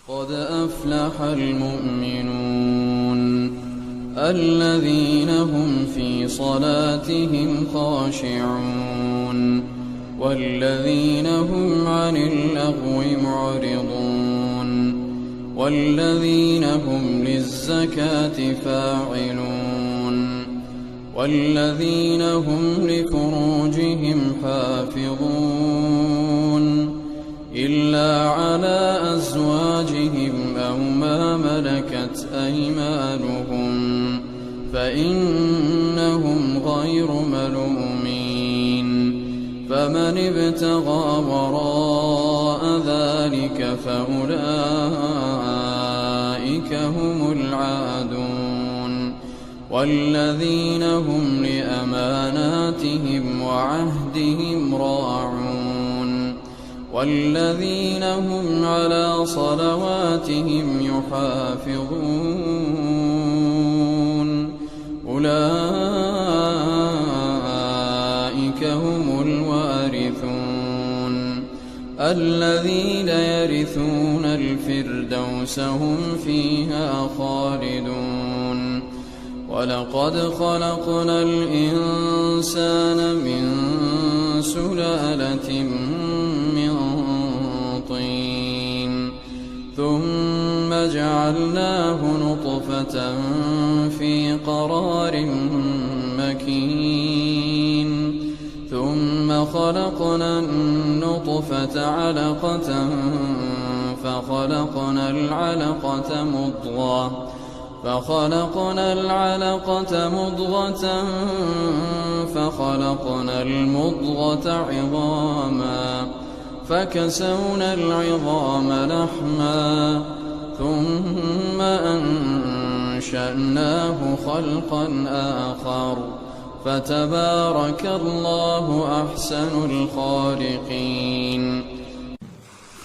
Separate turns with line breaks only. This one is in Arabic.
قد أفلح المؤمنون الذين هم في صلاتهم خاشعون والذين هم عن اللغو معرضون والذين هم للزكاة فاعلون والذين هم لفروجهم حافظون إلا على أزواجهم أو ما ملكت أيمانهم فإنهم غير ملومين فمن ابتغى وراء ذلك فأولئك هم العادون والذين هم لأماناتهم وعهدهم راعون والذين هم على صلواتهم يحافظون أولئك هم الوارثون الذين يرثون الفردوس هم فيها خالدون ولقد خلقنا الإنسان من سلالة من طين ثم جعلناه نطفة في قرار مكين ثم خلقنا النطفة علقة فخلقنا العلقة مضغة فخلقنا المضغة عظاما فكسونا العظام لحما ثم أنشأناه خلقا آخر فتبارك الله أحسن الخالقين